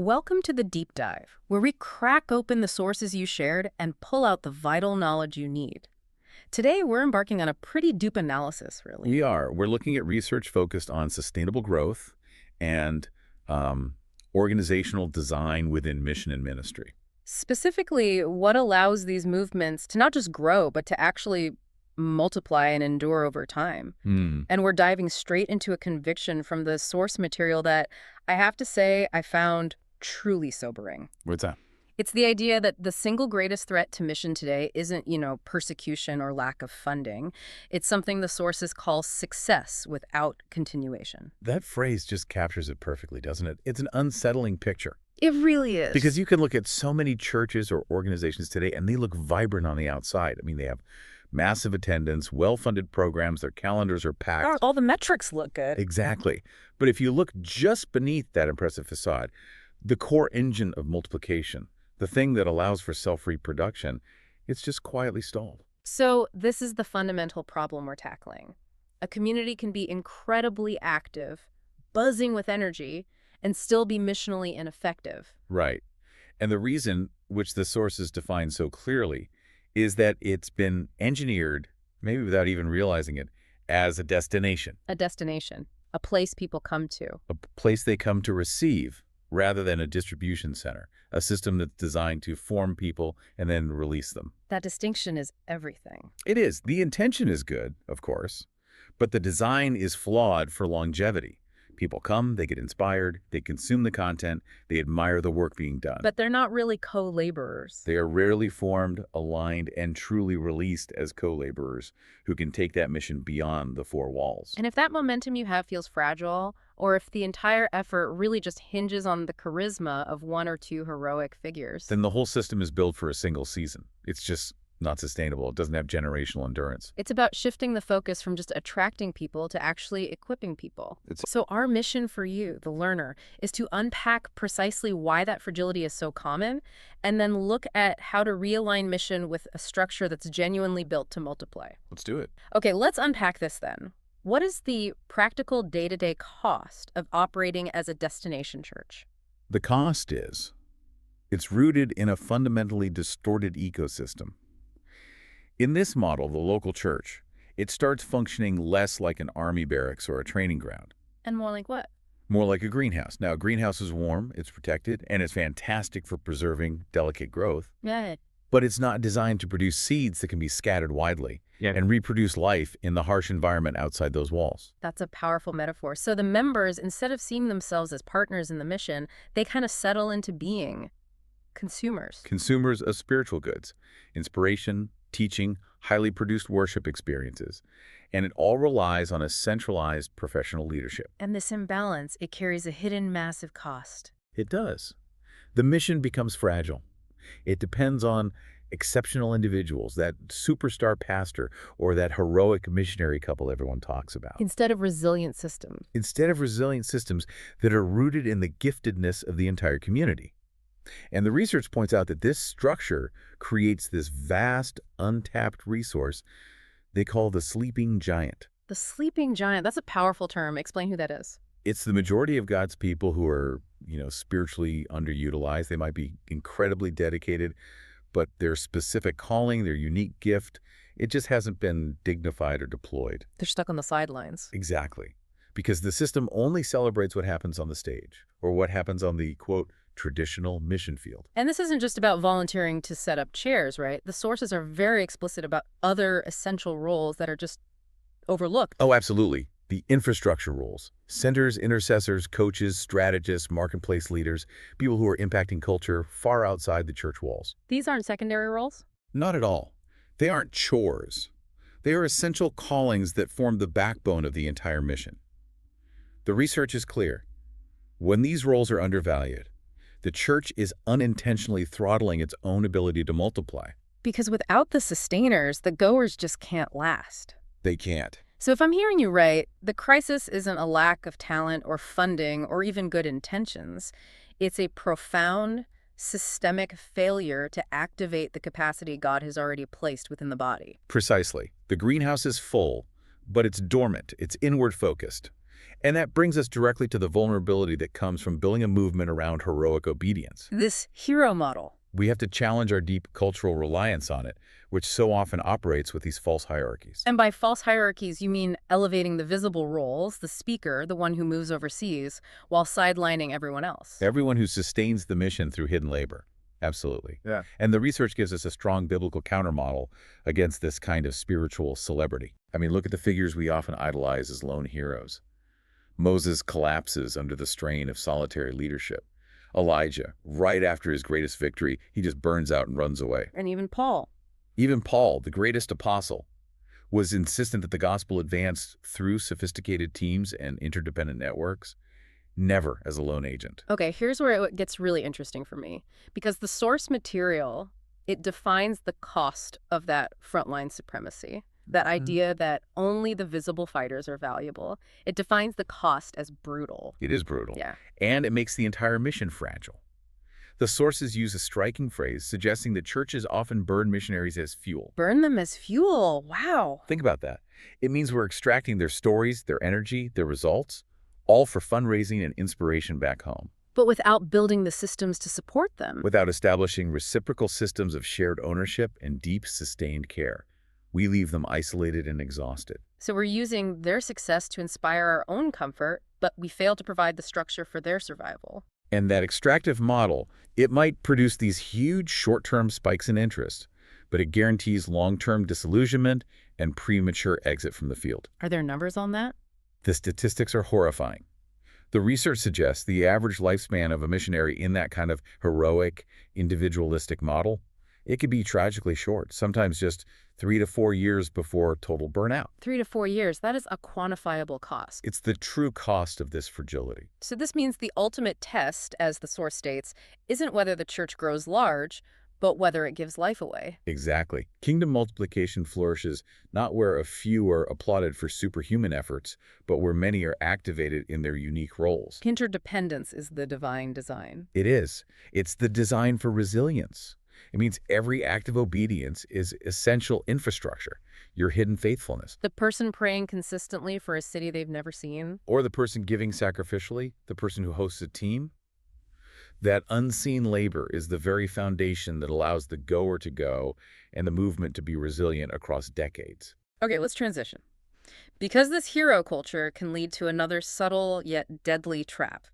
Welcome to the Deep Dive, where we crack open the sources you shared and pull out the vital knowledge you need. Today, we're embarking on a pretty deep analysis, really. We are. We're looking at research focused on sustainable growth and organizational design within mission and ministry. Specifically, what allows these movements to not just grow, but to actually multiply and endure over time. Hmm. And we're diving straight into a conviction from the source material that I have to say I found truly sobering. What's that? It's the idea that the single greatest threat to mission today isn't, persecution or lack of funding. It's something the sources call success without continuation. That phrase just captures it perfectly, doesn't it? It's an unsettling picture. It really is. Because you can look at so many churches or organizations today, and they look vibrant on the outside. I mean, they have massive attendance, well-funded programs, their calendars are packed. All the metrics look good. Exactly. But if you look just beneath that impressive facade, the core engine of multiplication, the thing that allows for self-reproduction, it's just quietly stalled. So this is the fundamental problem we're tackling. A community can be incredibly active, buzzing with energy, and still be missionally ineffective. Right. And the reason, which the sources define so clearly, is that it's been engineered, maybe without even realizing it, as a destination. A destination, a place people come to. A place they come to receive, rather than a distribution center, a system that's designed to form people and then release them. That distinction is everything. It is. The intention is good, of course, but the design is flawed for longevity. People come, they get inspired, they consume the content, they admire the work being done. But they're not really co-laborers. They are rarely formed, aligned, and truly released as co-laborers who can take that mission beyond the four walls. And if that momentum you have feels fragile, or if the entire effort really just hinges on the charisma of one or two heroic figures, Then the whole system is built for a single season. It's just not sustainable. It doesn't have generational endurance. it's about shifting the focus from just attracting people to actually equipping people. So our mission for you, the learner, is to unpack precisely why that fragility is so common, and then look at how to realign mission with a structure that's genuinely built to multiply. Let's do it. Okay, let's unpack this then. What is the practical day-to-day cost of operating as a destination church? The cost is, it's rooted in a fundamentally distorted ecosystem. In this model, the local church, it starts functioning less like an army barracks or a training ground, And more like what? more like a greenhouse. Now, a greenhouse is warm, it's protected, and it's fantastic for preserving delicate growth, Yeah. but it's not designed to produce seeds that can be scattered widely and reproduce life in the harsh environment outside those walls. That's a powerful metaphor. So the members, instead of seeing themselves as partners in the mission, they kind of settle into being consumers. Consumers of spiritual goods, inspiration, teaching, highly produced worship experiences, and it all relies on a centralized professional leadership. And this imbalance, it carries a hidden massive cost. It does. The mission becomes fragile. It depends on exceptional individuals, that superstar pastor or that heroic missionary couple everyone talks about, Instead of resilient systems. instead of resilient systems that are rooted in the giftedness of the entire community. And the research points out that this structure creates this vast, untapped resource they call the sleeping giant. The sleeping giant, that's a powerful term. Explain who that is. It's the majority of God's people who are, spiritually underutilized. They might be incredibly dedicated, but their specific calling, their unique gift, it just hasn't been dignified or deployed. They're stuck on the sidelines. Exactly. Because the system only celebrates what happens on the stage or what happens on the, quote, traditional mission field. And this isn't just about volunteering to set up chairs, right? The sources are very explicit about other essential roles that are just overlooked. Oh, absolutely. The infrastructure roles. Centers, intercessors, coaches, strategists, marketplace leaders, people who are impacting culture far outside the church walls. These aren't secondary roles? Not at all. They aren't chores. They are essential callings that form the backbone of the entire mission. The research is clear. When these roles are undervalued, the church is unintentionally throttling its own ability to multiply. Because without the sustainers, the goers just can't last. They can't. So if I'm hearing you right, the crisis isn't a lack of talent or funding or even good intentions. It's a profound, systemic failure to activate the capacity God has already placed within the body. Precisely. The greenhouse is full, but it's dormant. It's inward focused. And that brings us directly to the vulnerability that comes from building a movement around heroic obedience. This hero model. We have to challenge our deep cultural reliance on it, which so often operates with these false hierarchies. And by false hierarchies, you mean elevating the visible roles, the speaker, the one who moves overseas, while sidelining everyone else. Everyone who sustains the mission through hidden labor. Absolutely. Yeah. And the research gives us a strong biblical countermodel against this kind of spiritual celebrity. I mean, look at the figures we often idolize as lone heroes. Moses collapses under the strain of solitary leadership. Elijah, right after his greatest victory, he just burns out and runs away. And even Paul. Even Paul, the greatest apostle, was insistent that the gospel advanced through sophisticated teams and interdependent networks, never as a lone agent. Okay, here's where it gets really interesting for me. Because the source material, it defines the cost of that frontline supremacy. That idea that only the visible fighters are valuable. It defines the cost as brutal. It is brutal. Yeah. And it makes the entire mission fragile. The sources use a striking phrase suggesting that churches often burn missionaries as fuel. Burn them as fuel. Wow. Think about that. It means we're extracting their stories, their energy, their results, all for fundraising and inspiration back home. But without building the systems to support them. Without establishing reciprocal systems of shared ownership and deep, sustained care. We leave them isolated and exhausted. So we're using their success to inspire our own comfort, but we fail to provide the structure for their survival. And that extractive model, it might produce these huge short-term spikes in interest, but it guarantees long-term disillusionment and premature exit from the field. Are there numbers on that? The statistics are horrifying. The research suggests the average lifespan of a missionary in that kind of heroic, individualistic model, it could be tragically short, sometimes just 3 to 4 years before total burnout. 3 to 4 years, that is a quantifiable cost. It's the true cost of this fragility. So this means the ultimate test, as the source states, isn't whether the church grows large, but whether it gives life away. Exactly. Kingdom multiplication flourishes not where a few are applauded for superhuman efforts, but where many are activated in their unique roles. Interdependence is the divine design. It is. It's the design for resilience. It means every act of obedience is essential infrastructure, your hidden faithfulness. The person praying consistently for a city they've never seen. Or the person giving sacrificially, the person who hosts a team. That unseen labor is the very foundation that allows the goer to go and the movement to be resilient across decades. Okay, let's transition. Because this hero culture can lead to another subtle yet deadly trap,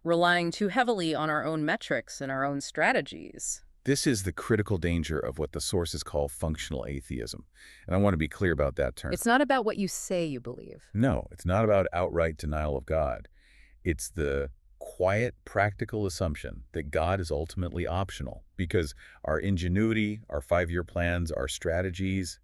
relying too heavily on our own metrics and our own strategies. This is the critical danger of what the sources call functional atheism. And I want to be clear about that term. It's not about what you say you believe. No, it's not about outright denial of God. It's the quiet, practical assumption that God is ultimately optional because our ingenuity, our 5-year plans, our strategies,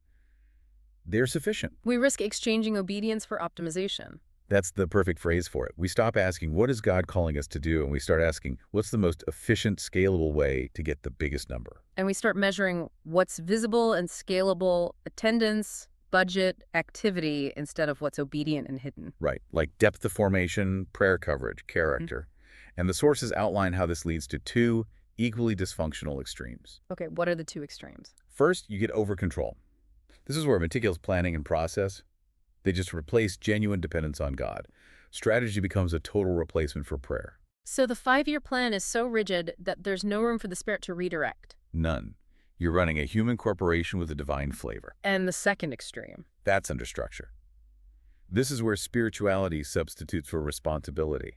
they're sufficient. We risk exchanging obedience for optimization. That's the perfect phrase for it. We stop asking, what is God calling us to do? And we start asking, what's the most efficient, scalable way to get the biggest number? And we start measuring what's visible and scalable, attendance, budget, activity, instead of what's obedient and hidden. Right, like depth of formation, prayer coverage, character. And the sources outline how this leads to 2 equally dysfunctional extremes. Okay, what are the 2 extremes? First, you get over-control. This is where meticulous planning and process, they just replace genuine dependence on God. Strategy becomes a total replacement for prayer. So the 5-year plan is so rigid that there's no room for the Spirit to redirect. None. You're running a human corporation with a divine flavor. And the second extreme. That's under structure. This is where spirituality substitutes for responsibility.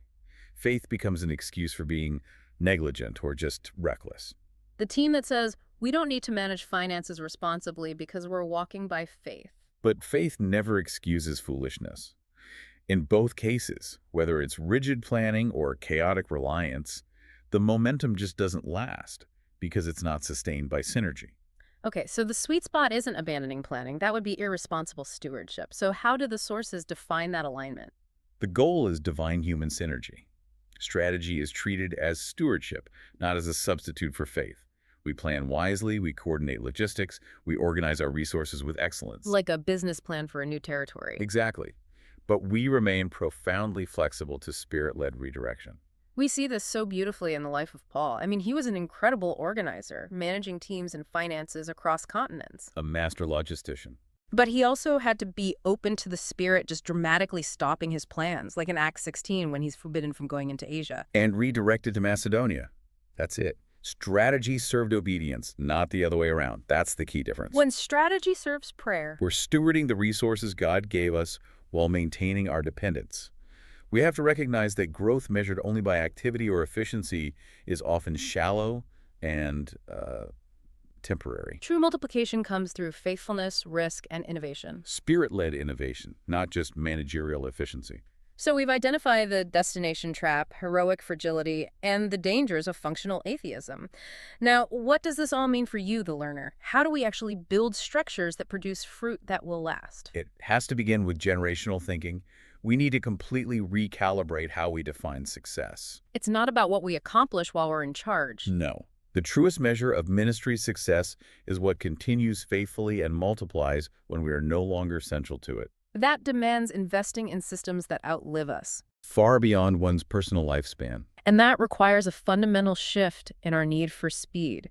Faith becomes an excuse for being negligent or just reckless. The team that says, we don't need to manage finances responsibly because we're walking by faith. But faith never excuses foolishness. In both cases, whether it's rigid planning or chaotic reliance, the momentum just doesn't last because it's not sustained by synergy. Okay, so the sweet spot isn't abandoning planning. That would be irresponsible stewardship. So how do the sources define that alignment? The goal is divine human synergy. Strategy is treated as stewardship, not as a substitute for faith. We plan wisely, we coordinate logistics, we organize our resources with excellence. Like a business plan for a new territory. Exactly. But we remain profoundly flexible to spirit-led redirection. We see this so beautifully in the life of Paul. I mean, he was an incredible organizer, managing teams and finances across continents. A master logistician. But he also had to be open to the Spirit just dramatically stopping his plans, like in Acts 16 when he's forbidden from going into Asia. And redirected to Macedonia. That's it. Strategy served obedience, not the other way around. That's the key difference. When strategy serves prayer, We're stewarding the resources God gave us while maintaining our dependence. We have to recognize that growth measured only by activity or efficiency is often shallow and temporary. true multiplication comes through faithfulness, risk, and innovation. Spirit-led innovation, not just managerial efficiency. So we've identified the destination trap, heroic fragility, and the dangers of functional atheism. Now, what does this all mean for you, the learner? How do we actually build structures that produce fruit that will last? It has to begin with generational thinking. We need to completely recalibrate how we define success. It's not about what we accomplish while we're in charge. No. The truest measure of ministry success is what continues faithfully and multiplies when we are no longer central to it. That demands investing in systems that outlive us. Far beyond one's personal lifespan. And that requires a fundamental shift in our need for speed.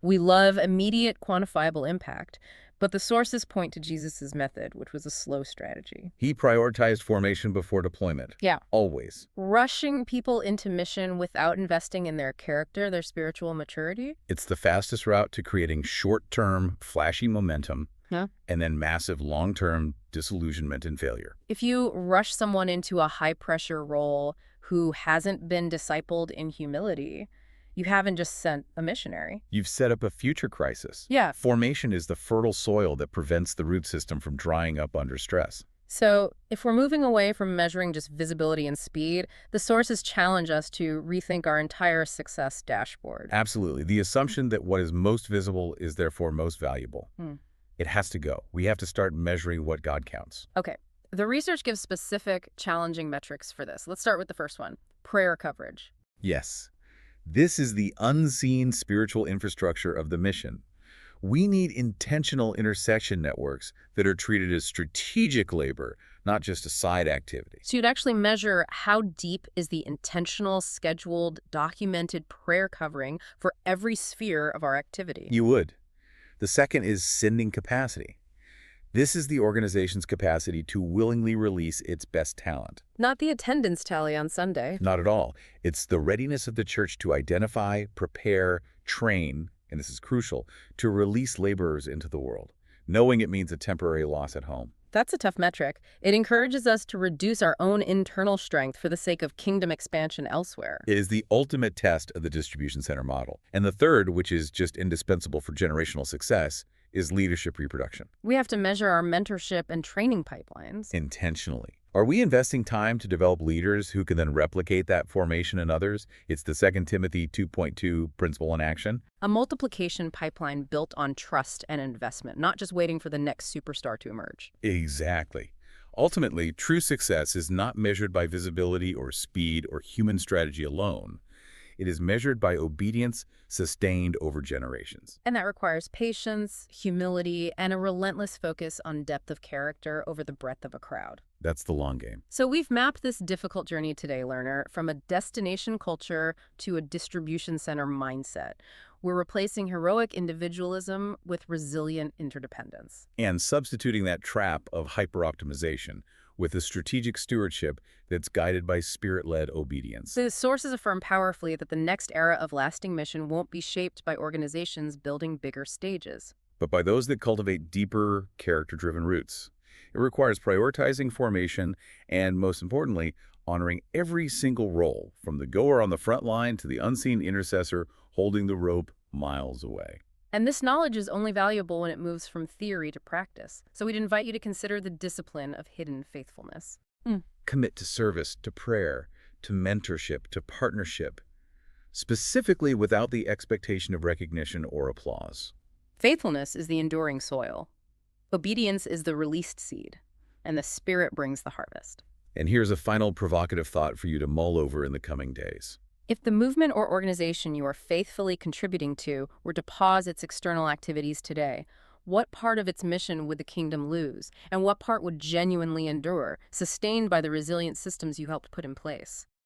We love immediate, quantifiable impact, but the sources point to Jesus' method, which was a slow strategy. He prioritized formation before deployment. Yeah. Always. Rushing people into mission without investing in their character, their spiritual maturity. It's the fastest route to creating short-term, flashy momentum, Yeah. and then massive long-term disillusionment and failure. If you rush someone into a high-pressure role who hasn't been discipled in humility, you haven't just sent a missionary. You've set up a future crisis. Yeah. Formation is the fertile soil that prevents the root system from drying up under stress. So if we're moving away from measuring just visibility and speed, the sources challenge us to rethink our entire success dashboard. Absolutely. The assumption that what is most visible is therefore most valuable. It has to go. We have to start measuring what God counts. Okay. The research gives specific, challenging metrics for this. Let's start with the first one, prayer coverage. Yes. This is the unseen spiritual infrastructure of the mission. We need intentional intersection networks that are treated as strategic labor, not just a side activity. So you'd actually measure how deep is the intentional, scheduled, documented prayer covering for every sphere of our activity. You would. The second is sending capacity. This is the organization's capacity to willingly release its best talent. Not the attendance tally on Sunday. Not at all. It's the readiness of the church to identify, prepare, train, and this is crucial, to release laborers into the world, knowing it means a temporary loss at home. That's a tough metric. It encourages us to reduce our own internal strength for the sake of kingdom expansion elsewhere. It is the ultimate test of the distribution center model. And the third, which is just indispensable for generational success, is leadership reproduction. We have to measure our mentorship and training pipelines. Intentionally. Are we investing time to develop leaders who can then replicate that formation in others? It's the 2 Timothy 2.2 principle in action. A multiplication pipeline built on trust and investment, not just waiting for the next superstar to emerge. Exactly. Ultimately, true success is not measured by visibility or speed or human strategy alone. It is measured by obedience sustained over generations. And that requires patience, humility, and a relentless focus on depth of character over the breadth of a crowd. That's the long game. So we've mapped this difficult journey today, learner, from a destination culture to a distribution center mindset. We're replacing heroic individualism with resilient interdependence. And substituting that trap of hyper-optimization with a strategic stewardship that's guided by spirit-led obedience. The sources affirm powerfully that the next era of lasting mission won't be shaped by organizations building bigger stages, but by those that cultivate deeper, character-driven roots. It requires prioritizing formation and, most importantly, honoring every single role, from the goer on the front line to the unseen intercessor holding the rope miles away. And this knowledge is only valuable when it moves from theory to practice. So we'd invite you to consider the discipline of hidden faithfulness. Commit to service, to prayer, to mentorship, to partnership, specifically without the expectation of recognition or applause. Faithfulness is the enduring soil. Obedience is the released seed. And the Spirit brings the harvest. And here's a final provocative thought for you to mull over in the coming days. If the movement or organization you are faithfully contributing to were to pause its external activities today, what part of its mission would the kingdom lose? And what part would genuinely endure, sustained by the resilient systems you helped put in place?